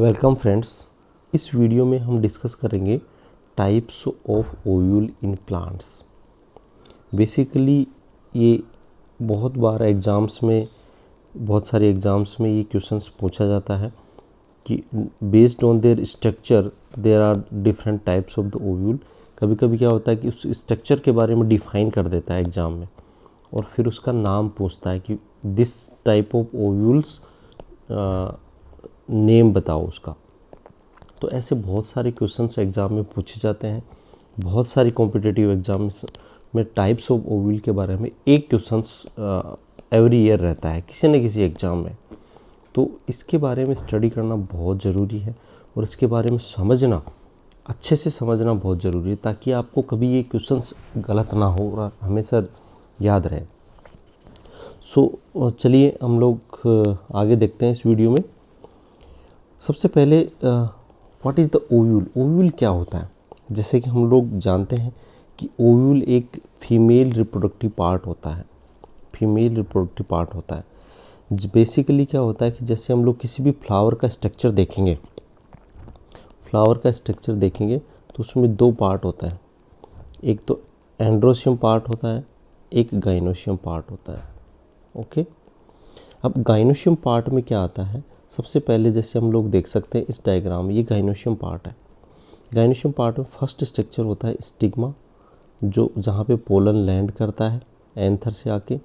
Welcome friends. इस video में हम डिस्कस करेंगे types of ovule in plants. Basically ये बहुत बार एग्ज़ाम्स में, बहुत सारे एग्ज़ाम्स में ये क्वेश्चंस पूछा जाता है कि based on their structure there are different types of the ovule. कभी कभी क्या होता है कि उस स्ट्रक्चर के बारे में डिफ़ाइन कर देता है एग्ज़ाम में और फिर उसका नाम पूछता है कि this type of ovules name बताओ उसका। तो ऐसे बहुत सारे क्वेश्चंस एग्ज़ाम में पूछे जाते हैं। बहुत सारी कॉम्पिटिटिव एग्ज़ाम्स में टाइप्स ऑफ ओव्यूल के बारे में एक क्वेश्चंस एवरी ईयर रहता है किसी न किसी एग्ज़ाम में। तो इसके बारे में स्टडी करना बहुत ज़रूरी है और इसके बारे में समझना, अच्छे से समझना बहुत ज़रूरी है ताकि आपको कभी ये क्वेश्चंस गलत ना हो और हमेशा याद रहे। चलिए हम लोग आगे देखते हैं इस वीडियो में। सबसे पहले what is the ovule. Ovule क्या होता है? जैसे कि हम लोग जानते हैं कि ओव्यूल एक फीमेल रिप्रोडक्टिव पार्ट होता है। फीमेल रिप्रोडक्टिव पार्ट होता है। बेसिकली क्या होता है कि जैसे हम लोग किसी भी फ्लावर का स्ट्रक्चर देखेंगे, तो उसमें दो पार्ट होता है। एक तो एंड्रोशियम पार्ट होता है, एक गाइनोशियम पार्ट होता है। ओके, अब गाइनोशियम पार्ट में क्या आता है? सबसे पहले जैसे हम लोग देख सकते हैं इस डायग्राम में, ये गाइनोशियम पार्ट है। गाइनोशियम पार्ट में फर्स्ट स्ट्रक्चर होता है स्टिग्मा, जो जहाँ पे पोलन लैंड करता है एंथर से आके।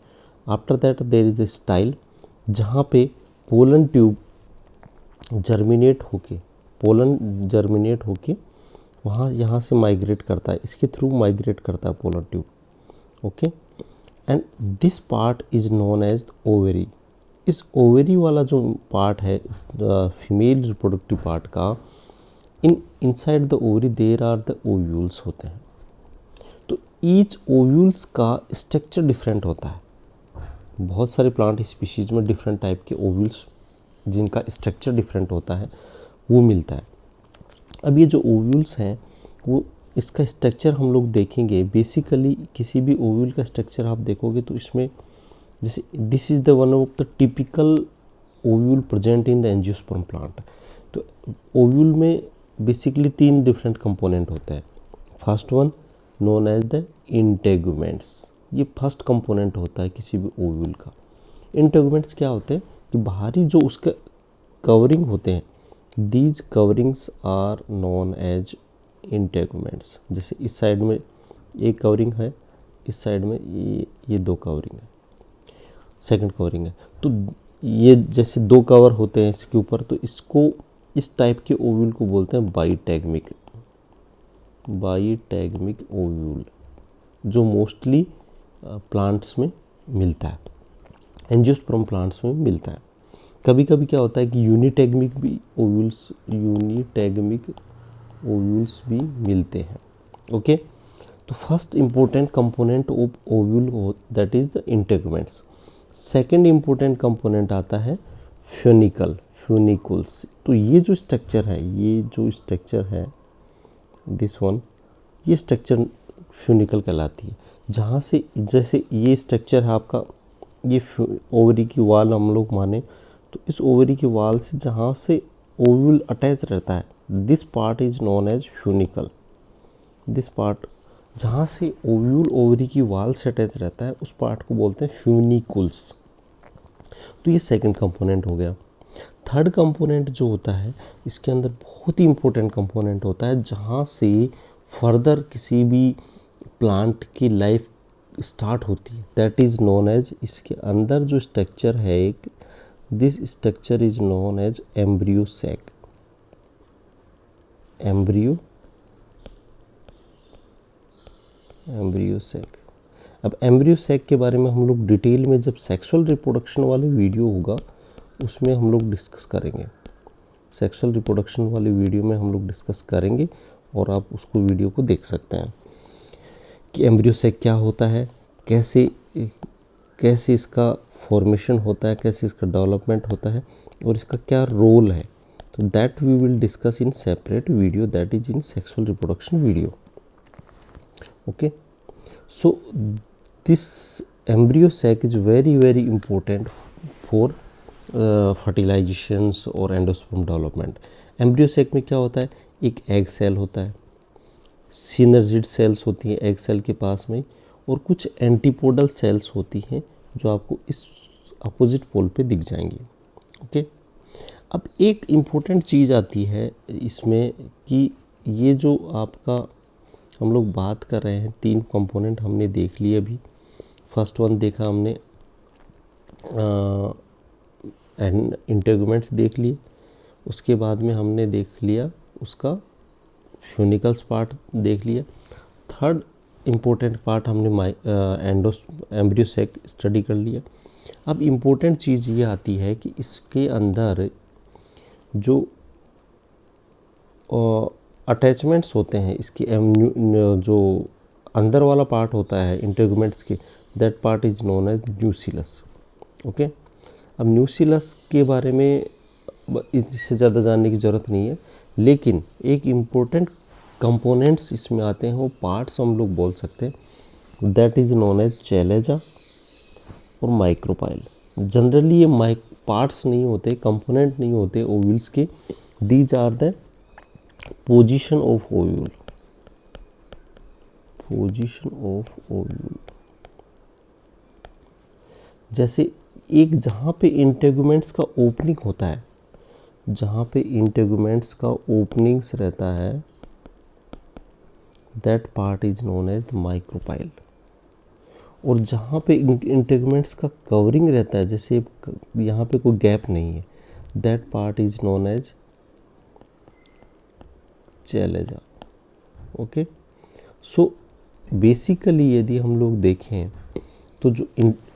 After that there is a style, जहाँ पे पोलन ट्यूब जर्मिनेट होके वहाँ यहाँ से माइग्रेट करता है, इसके थ्रू माइग्रेट करता है pollen tube. Okay, and this part is known as ovary. इस ओवेरी वाला जो पार्ट है फीमेल रिप्रोडक्टिव पार्ट का, inside the ovary there are the ovules होते हैं। तो ईच ओव्यूल्स का स्ट्रक्चर डिफरेंट होता है। बहुत सारे प्लांट स्पीशीज़ में डिफरेंट टाइप के ओव्यूल्स जिनका स्ट्रक्चर डिफरेंट होता है वो मिलता है। अब ये जो ओव्यूल्स हैं वो, इसका स्ट्रक्चर हम लोग देखेंगे। बेसिकली किसी भी ओव्यूल का स्ट्रक्चर आप देखोगे तो इसमें जैसे this is the one of the typical ovule present in the angiosperm plant. तो ओव्यूल में बेसिकली तीन डिफरेंट कंपोनेंट होते हैं। First one known as the integuments. ये फर्स्ट कंपोनेंट होता है किसी भी ओव्यूल का। इंटेगुमेंट्स क्या होते हैं कि बाहरी जो उसके कवरिंग होते हैं, these coverings are known as integuments. जैसे इस साइड में एक कवरिंग है, इस साइड में ये दो कवरिंग है, सेकंड कवरिंग है। तो ये जैसे दो कवर होते हैं इसके ऊपर, तो इसको, इस टाइप के ओव्यूल को बोलते हैं बाईटैगमिक ओव्यूल, जो मोस्टली प्लांट्स में मिलता है, एंजियोस्पर्म प्लांट्स में मिलता है। कभी कभी क्या होता है कि यूनिटैगमिक ओव्यूल्स भी मिलते हैं। ओके, तो first important component of ovule that is the integuments. Second important component आता है फ्यूनिकुल्स। तो ये जो स्ट्रक्चर है दिस वन, ये स्ट्रक्चर फ्यूनिकल कहलाती है। जहाँ से, जैसे ये स्ट्रक्चर है आपका, ये ओवरी की वाल हम लोग माने तो इस ओवरी की वाल से जहाँ से ओव्यूल अटैच रहता है, this part is known as funicle. This part जहाँ से ओव्यूल ओवरी की वाल से अटैच रहता है उस पार्ट को बोलते हैं फ्यूनिकुल्स। तो ये सेकंड कंपोनेंट हो गया। थर्ड कंपोनेंट जो होता है, इसके अंदर बहुत ही इंपॉर्टेंट कंपोनेंट होता है, जहाँ से फर्दर किसी भी प्लांट की लाइफ स्टार्ट होती है, दैट इज़ नोन एज, इसके अंदर जो स्ट्रक्चर है एक, this structure is known as embryo sac. Embryo sac. अब एम्ब्रियो सैक के बारे में हम लोग डिटेल में, जब सेक्सुअल रिप्रोडक्शन वाला वीडियो होगा उसमें हम लोग डिस्कस करेंगे। सेक्सुअल रिप्रोडक्शन वाले वीडियो में हम लोग डिस्कस करेंगे और आप उसको वीडियो को देख सकते हैं कि एम्ब्रियो सैक क्या होता है, कैसे इसका फॉर्मेशन होता है, कैसे इसका डेवलपमेंट होता है और इसका क्या रोल है। तो that we will discuss in separate video, that is in sexual reproduction video. Okay, so this embryo sac is very important for fertilizations or endosperm development. Embryo sac में क्या होता है, एक एग सेल होता है, सिनर्जिड सेल्स होती हैं egg cell के पास में, और कुछ एंटीपोडल सेल्स होती हैं जो आपको इस अपोजिट पोल पे दिख जाएंगी। ओके, अब एक इम्पोर्टेंट चीज़ आती है इसमें कि ये जो आपका हम लोग बात कर रहे हैं, 3 कंपोनेंट हमने देख लिए अभी। फर्स्ट वन देखा हमने, इंटेगुमेंट्स देख लिए, उसके बाद में हमने देख लिया उसका फ्यूनिकल्स पार्ट देख लिया। थर्ड इम्पोर्टेंट पार्ट हमने एम्ब्रियोसेक स्टडी कर लिया। अब इम्पोर्टेंट चीज़ ये आती है कि इसके अंदर जो अटैचमेंट्स होते हैं, इसकी जो अंदर वाला पार्ट होता है इंटेगुमेंट्स के, that part is known as nucellus. Okay, अब न्यूसिलस के बारे में इससे ज़्यादा जानने की ज़रूरत नहीं है, लेकिन एक इम्पोर्टेंट कंपोनेंट्स इसमें आते हैं, वो पार्ट्स हम लोग बोल सकते हैं, दैट इज़ नोन एज चैलेजा और माइक्रोपाइल। जनरली ये पार्ट्स नहीं होते, कंपोनेंट नहीं होते ओव्यूल्स के, these are the position of ovule, position of ovule. जैसे एक जहाँ पे इंटेगुमेंट्स का ओपनिंग होता है, जहाँ पे इंटेगुमेंट्स का ओपनिंग्स रहता है, that part is known as the micropyle. और जहाँ पे इंटेगुमेंट्स का कवरिंग रहता है, जैसे यहाँ पे कोई गैप नहीं है, that part is known as chalaza. Okay, so basically यदि हम लोग देखें तो जो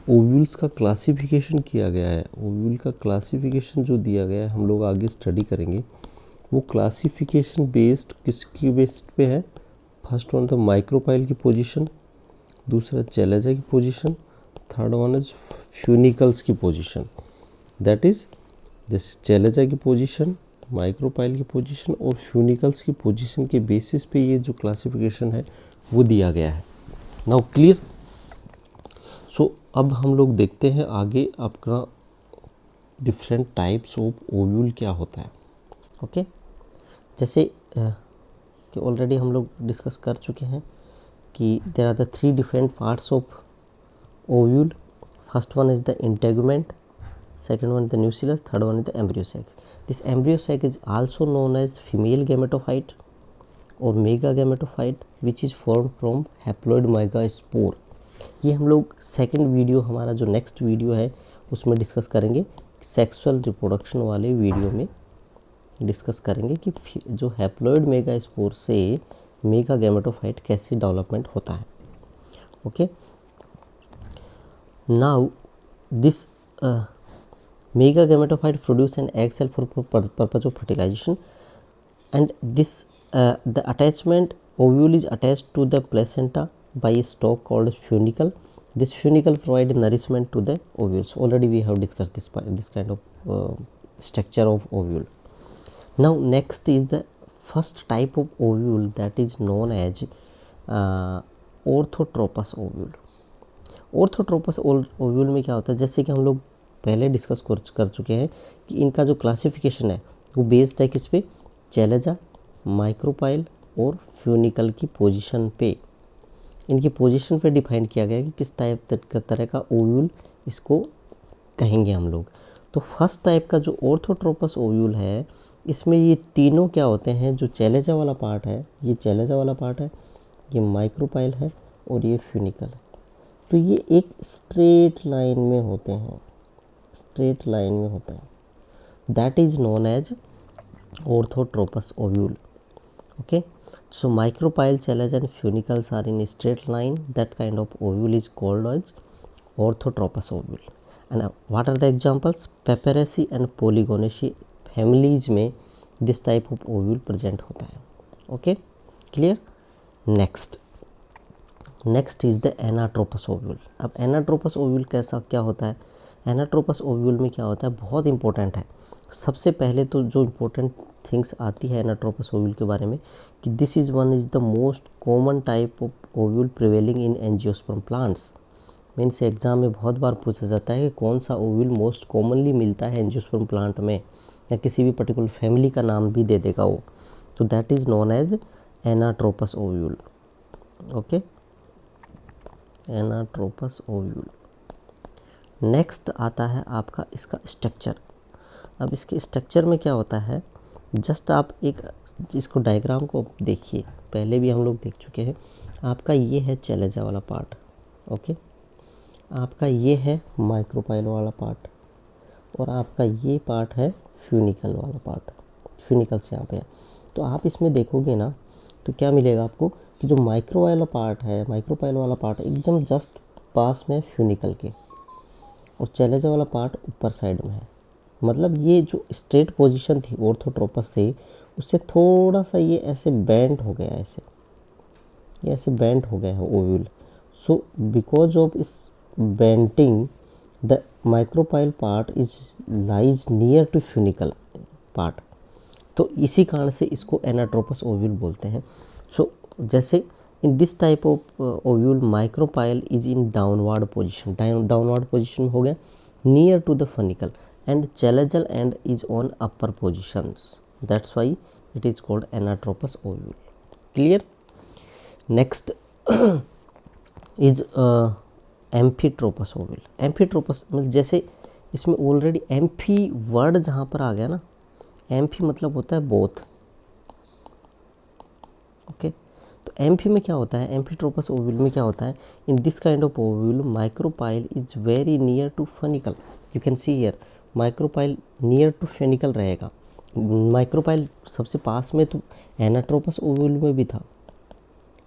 ओव्यूल्स का क्लासिफिकेशन किया गया है, ओव्यूल का क्लासिफिकेशन जो दिया गया है, हम लोग आगे स्टडी करेंगे, वो क्लासिफिकेशन बेस्ड किसकी बेस्ड पे है। फर्स्ट वन तो माइक्रोपाइल की पोजीशन, दूसरा चैलेजा की पोजीशन, थर्ड वन इज फ्यूनिकल्स की पोजीशन। दैट इज दिस चैलेजा की पोजीशन, माइक्रोपाइल की पोजीशन और फ्यूनिकल्स की पोजीशन के बेसिस पे ये जो क्लासिफिकेशन है वो दिया गया है। Now clear. सो अब हम लोग देखते हैं आगे आपका डिफरेंट टाइप्स ऑफ ओव्यूल क्या होता है। ओके, जैसे कि ऑलरेडी हम लोग डिस्कस कर चुके हैं कि there are the 3 different parts of ovule. First one is the integument, second one is the nucleus, third one is the embryo sac. This embryo sac is also known as female gametophyte or mega gametophyte which is formed from haploid megaspore. ये हम लोग second video, हमारा जो next video है उसमें discuss करेंगे, sexual reproduction वाले video में डिस्कस करेंगे कि जो हैप्लॉइड मेगास्पोर से मेगा गैमेटोफाइट कैसे डेवलपमेंट होता है। Okay, now this mega gametophyte produce an egg cell for purpose of fertilization, and this the attachment ovule is attached to the placenta by a stalk called funicle. This funicle provide nourishment to the ovules. Already we have discussed this kind of structure of ovule. Now next is the first type of ovule, that is known as orthotropous ovule. orthotropous ovule में क्या होता है, जैसे कि हम लोग पहले discuss कर चुके हैं कि इनका जो क्लासिफिकेशन है वो बेस्ड है किस पे, चैलेजा, माइक्रोपाइल और फ्यूनिकल की पोजीशन पे, इनकी पोजीशन पे डिफाइन किया गया है कि किस टाइप तरह का ओव्यूल इसको कहेंगे हम लोग। तो फर्स्ट टाइप का जो ऑर्थोट्रोपस ओव्यूल है, इसमें ये तीनों क्या होते हैं, जो चैलेजा वाला पार्ट है, ये चैलेजा वाला पार्ट है, ये माइक्रोपाइल है और ये फ्यूनिकल है। तो ये एक स्ट्रेट लाइन में होते हैं, स्ट्रेट लाइन में होता है, that is known as orthotropous ovule. Okay, so micropyle, chalaza and funicles are in straight line, that kind of ovule is called as orthotropous ovule. And what are the examples, piperaceae and polygonaceae families में this type of ovule present होता है। Okay, clear. Next is the anatropous ovule. अब anatropous ovule कैसा क्या होता है, anatropous ovule में क्या होता है, बहुत इंपॉर्टेंट है। सबसे पहले तो जो इम्पोर्टेंट थिंग्स आती है एनाट्रोपस ओव्यूल के बारे में कि this is one is the most common type of ovule prevailing in angiosperm plants. Means exam में बहुत बार पूछा जाता है कि कौन सा ओव्यूल मोस्ट कॉमनली मिलता है एंजियोस्पर्म प्लांट में, या किसी भी पर्टिकुलर फैमिली का नाम भी दे देगा वो, तो that is known as anatropous ovule. Okay, anatropous ovule. Next आता है आपका इसका स्ट्रक्चर। अब इसके स्ट्रक्चर में क्या होता है, जस्ट आप एक इसको डायग्राम को देखिए, पहले भी हम लोग देख चुके हैं। आपका ये है चैलेजा वाला पार्ट, ओके, आपका ये है माइक्रोपाइल वाला पार्ट, और आपका ये पार्ट है फ्यूनिकल वाला पार्ट। फ्यूनिकल्स यहाँ पे है। तो आप इसमें देखोगे ना तो क्या मिलेगा आपको कि जो माइक्रोपाइल वाला पार्ट एकदम जस्ट पास में फ्यूनिकल के, और चैलेजा वाला पार्ट ऊपर साइड में है। मतलब ये जो स्ट्रेट पोजीशन थी ऑर्थोट्रोपस से, उससे थोड़ा सा ये ऐसे बेंट हो गया, ये ऐसे बेंट हो गया है ओव्यूल। सो बिकॉज ऑफ इस bending the micropyle part is lies near to funicle part, तो इसी कारण से इसको एनाट्रोपस ओव्यूल बोलते हैं। सो जैसे in this type of ovule micropyle is in downward position, downward position हो गया near to the funicle, and chalejal end is on upper positions, that's why it is called anatropous ovule. Clear? Next is amphitropous ovule. amphitropous मतलब जैसे इसमें already amphi word जहाँ पर आ गया ना, amphi मतलब होता है बोथ, ओके। तो एम्फी में क्या होता है, एम्फीट्रोपस ओव्यूल में क्या होता है, in this kind of ovule micropyle is very near to funicle. You can see here micropyle near to funicle रहेगा। माइक्रोपाइल सबसे पास में तो एनाट्रोपस ओव्यूल में भी था,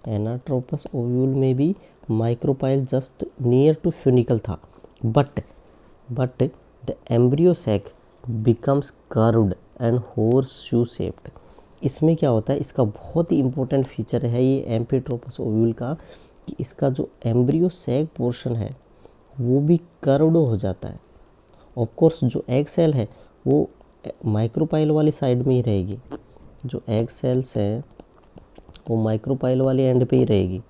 एनाट्रोपस ओव्यूल में भी micropyle just near to funicle था, but the embryo sac becomes curved and horseshoe shaped. इसमें क्या होता है, इसका बहुत ही इंपॉर्टेंट फीचर है ये एम्फीट्रोपस ओव्यूल का, कि इसका जो एम्ब्रियो सैक पोर्शन है वो भी कर्व्ड हो जाता है। ऑफ कोर्स जो एग सेल है वो माइक्रोपाइल वाली साइड में ही रहेगी, जो एग सेल्स हैं वो माइक्रोपाइल वाले एंड पे ही रहेगी,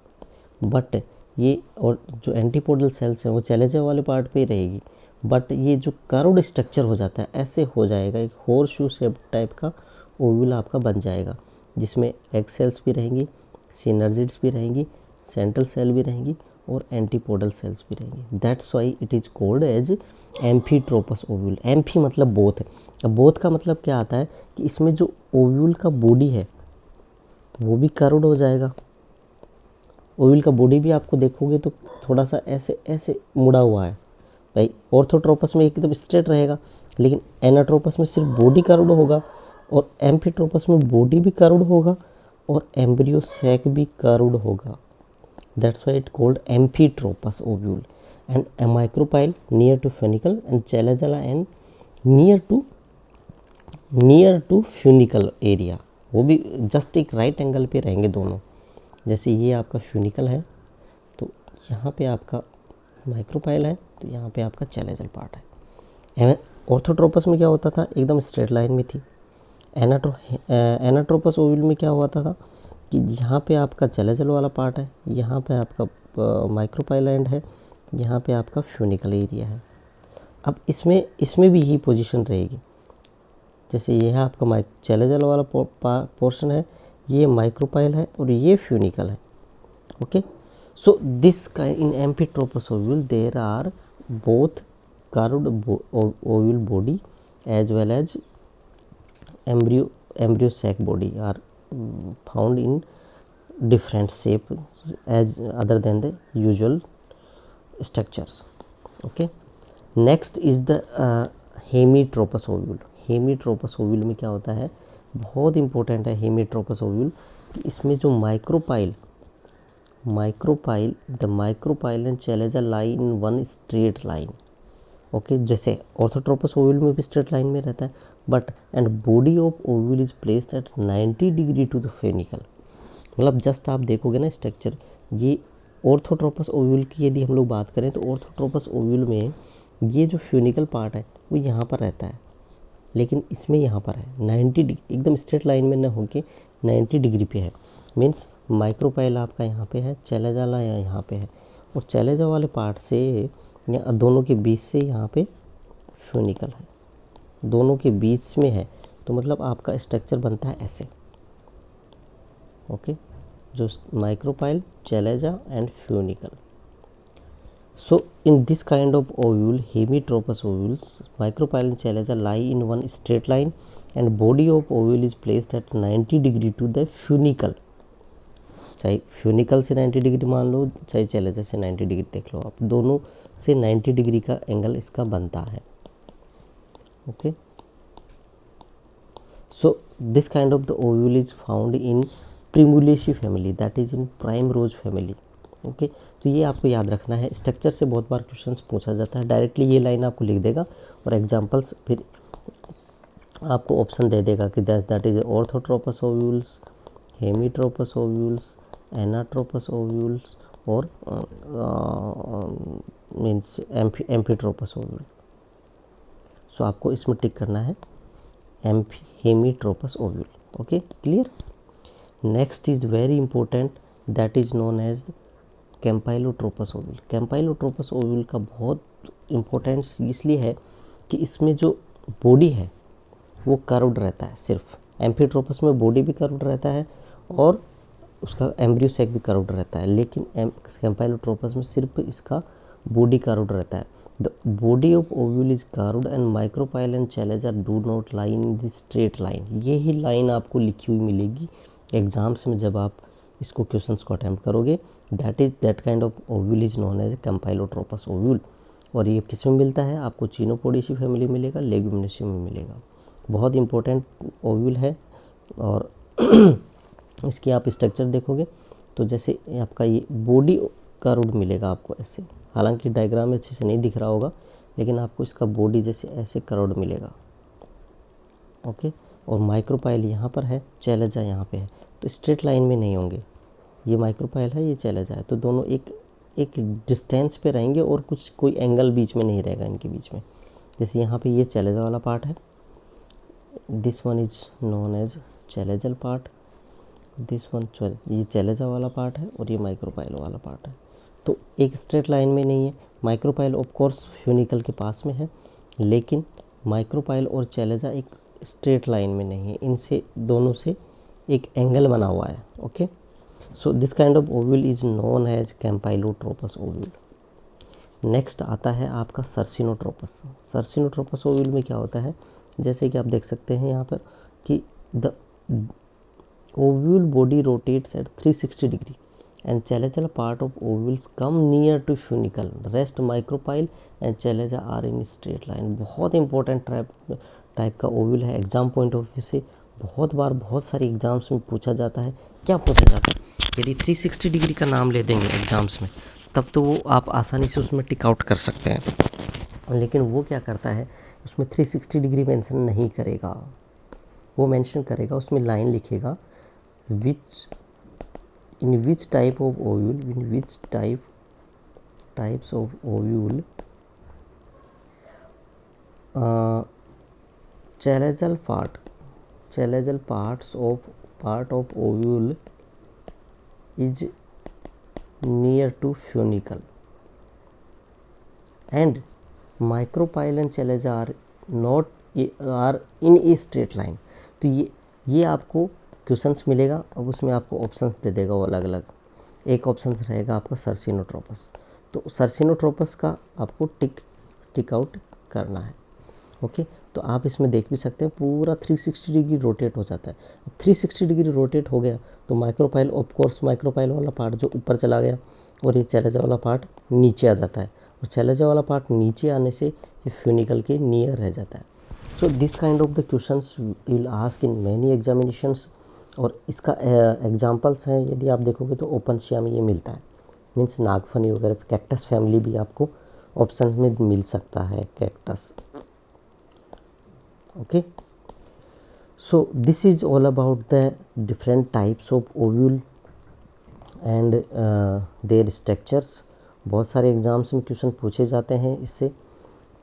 बट ये और जो एंटीपोडल सेल्स हैं वो चैलेजा वाले पार्ट पे ही रहेगी। बट ये जो कर्व्ड स्ट्रक्चर हो जाता है ऐसे हो जाएगा, एक होर्सशू शेप टाइप का ओव्यूल आपका बन जाएगा, जिसमें एग सेल्स भी रहेंगी, सिनर्जिड्स भी रहेंगी, सेंट्रल सेल भी रहेंगी और एंटीपोडल सेल्स भी रहेंगी। That's why it is called as amphitropous ovule. Amphi मतलब बोथ है। अब बोथ का मतलब क्या आता है कि इसमें जो ओव्यूल का बॉडी है वो भी कर्व्ड हो जाएगा। ओव्यूल का बॉडी भी आपको देखोगे तो थोड़ा सा ऐसे ऐसे मुड़ा हुआ है। भाई ऑर्थोट्रोपस में एकदम स्ट्रेट रहेगा, लेकिन एनाट्रोपस में सिर्फ बॉडी कर्व्ड होगा, और एम्फीट्रोपस में बॉडी भी कर्व्ड होगा और एम्ब्रियो सैक भी कर्व्ड होगा। That's why it called amphitropous ovule, and a micropyle near to funicle and chalazola and near to funicle area, वो भी जस्ट एक राइट एंगल पे रहेंगे दोनों। जैसे ये आपका फ्यूनिकल है तो यहाँ पे आपका माइक्रोपाइल है, तो यहाँ पे आपका चैलेजल पार्ट है। ऑर्थोट्रोपस में क्या होता था, एकदम स्ट्रेट लाइन में थी। एनाट्रोपस ओव्यूल में क्या हुआ था कि यहाँ पे आपका चैलेजल वाला पार्ट है, यहाँ पे आपका माइक्रोपाइल एंड है, यहाँ पे आपका फ्यूनिकल एरिया है। अब इसमें भी यही पोजीशन रहेगी। जैसे ये है आपका चैलेजल वाला पोर्शन है, ये माइक्रोपाइल है और ये फ्यूनिकल है, okay. So this kind in amphitropous ovule there are both curved ovule body as well as embryo sac body are found in different shape as other than the usual structures, okay. Next is the hemitropous ovule. hemitropous ovule में क्या होता है, बहुत important है hemitropous ovule, कि इसमें जो micropyle the micropyle and chalaza lie in one straight line, okay. जैसे ऑर्थोट्रोपस ओव्यूल में भी स्ट्रेट लाइन में रहता है, but and body of ovule is placed at 90 degree to the funicle. मतलब जस्ट आप देखोगे ना स्ट्रक्चर, ये ऑर्थोट्रोपस ओव्यूल की यदि हम लोग बात करें तो ऑर्थोट्रोपस ओव्यूल में ये जो फ्यूनिकल पार्ट है वो यहाँ पर रहता है, लेकिन इसमें यहाँ पर है 90 डिग्री, एकदम स्ट्रेट लाइन में न होके 90 डिग्री पे है। मीन्स माइक्रोपाइल आपका यहाँ पे है, चैलेजा वाला यहाँ पे है, और चैलेजा वाले पार्ट से या दोनों के बीच से यहाँ पे फ्यूनिकल है, दोनों के बीच में है, तो मतलब आपका स्ट्रक्चर बनता है ऐसे। ओके, जो micropyle, chalaza and funicle. So in this kind of ovule, hemitropous ovules, micropyle and chalaza lie in one straight line and body of ovule is placed at 90 degree to the funicle। चाहे funicle से 90 degree मान लो, चाहे चैलेजा से 90 degree देख लो आप, दोनों से 90 degree का एंगल इसका बनता है। Okay, so this kind of the ovule is found in primulaceae family, that is in primrose family. Okay, तो ये आपको याद रखना है। स्ट्रक्चर से बहुत बार क्वेश्चंस पूछा जाता है, डायरेक्टली ये लाइन आपको लिख देगा और एग्जांपल्स फिर आपको ऑप्शन दे देगा कि that is orthotropous ovules, hemitropous ovules, anatropous ovules और मीन्स एम्फीट्रोपस ओव्यूल। सो आपको इसमें टिक करना है hemitropous ovule. Okay, clear. Next is very important, that is known as campylotropous ovule. Campylotropous ovule का बहुत इम्पोर्टेंस इसलिए है कि इसमें जो बॉडी है वो कर्व्ड रहता है। सिर्फ एम्फीट्रोपस में बॉडी भी कर्व्ड रहता है और उसका एम्ब्रियो सैक भी कर्व्ड रहता है, लेकिन कैम्पाइलोट्रोपस में सिर्फ इसका बॉडी कर्व्ड रहता है। The body of ovule is curved and micropyle and chalaza do not lie in the straight line. यही लाइन आपको लिखी हुई मिलेगी एग्जाम्स में जब आप इसको क्वेश्चंस को अटैम्प्ट करोगे। That kind of ovule is known as campylotropous ovule. और ये किस में मिलता है आपको? चिनोपोडिसी फैमिली मिलेगा, लेग्यूमिनेसी में मिलेगा। बहुत इंपॉर्टेंट ओव्यूल है। और इसकी आप स्ट्रक्चर देखोगे तो जैसे आपका ये बॉडी कर्व्ड मिलेगा आपको ऐसे, हालांकि डायग्राम में अच्छे से नहीं दिख रहा होगा, लेकिन आपको इसका बॉडी जैसे ऐसे कर्व्ड मिलेगा। ओके, और माइक्रोपाइल यहाँ पर है, चैलेजा यहाँ पे है, तो स्ट्रेट लाइन में नहीं होंगे। ये माइक्रोपाइल है, ये चैलेजा है, तो दोनों एक डिस्टेंस पे रहेंगे और कोई एंगल बीच में नहीं रहेगा इनके बीच में। जैसे यहाँ पे ये चैलेजा वाला पार्ट है, this one is known as chalazal part, this one ये चैलेजा वाला पार्ट है और ये माइक्रोपाइल वाला पार्ट है। तो एक स्ट्रेट लाइन में नहीं है। माइक्रोपाइल ऑफ कोर्स फ्यूनिकल के पास में है, लेकिन माइक्रोपाइल और चैलेजा एक स्ट्रेट लाइन में नहीं है, इनसे दोनों से एक एंगल बना हुआ है। Okay, so this kind of ovule is known as campylotropous ovule. Next आता है आपका सर्सिनोट्रोपस। सर्सिनोट्रोपस ओव्यूल में क्या होता है, जैसे कि आप देख सकते हैं यहाँ पर कि the ovule body rotates at 360 degree and chalazal part of ovules come near to funicle, rest micropyle and chalaza are in straight line. बहुत इंपॉर्टेंट टाइप का ओव्यूल है। एग्जाम पॉइंट ऑफ व्यू से बहुत बार बहुत सारे एग्जाम्स में पूछा जाता है। क्या पूछा जाता है? यदि 360 डिग्री का नाम ले देंगे एग्जाम्स में, तब तो वो आप आसानी से उसमें टिक आउट कर सकते हैं, लेकिन वो क्या करता है, उसमें 360 डिग्री मेंशन नहीं करेगा। वो मेंशन करेगा, उसमें लाइन लिखेगा in which type of ovule, in which types of ovule chalazal part of ovule is near to funicle and micropyle and chalaza are in a straight line। तो ये आपको questions मिलेगा। अब उसमें आपको ऑप्शंस दे देगा वो अलग अलग। एक ऑप्शन रहेगा आपका सर्सिनोट्रोपस, तो सर्सिनोट्रोपस का आपको टिक आउट करना है। ओके, तो आप इसमें देख भी सकते हैं पूरा 360 डिग्री रोटेट हो जाता है। अब 360 डिग्री रोटेट हो गया तो माइक्रोपाइल, ऑफ कोर्स माइक्रोपाइल वाला पार्ट जो ऊपर चला गया और ये चैलेजा वाला पार्ट नीचे आ जाता है, और चैलेजा वाला पार्ट नीचे आने से ये फ्यूनिकल के नियर रह जाता है। सो this kind of the questions will ask in many examinations. और इसका एग्जांपल्स हैं, यदि आप देखोगे तो ओपनशिया में ये मिलता है, मीन्स नागफनी वगैरह। कैक्टस फैमिली भी आपको ऑप्शन में मिल सकता है, cactus. Okay, so this is all about the different types of ovule and their structures. बहुत सारे एग्जाम्स में क्वेश्चन पूछे जाते हैं इससे।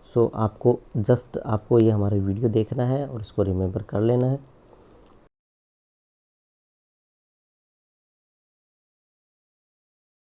सो आपको ये हमारा वीडियो देखना है और इसको रिमेंबर कर लेना है।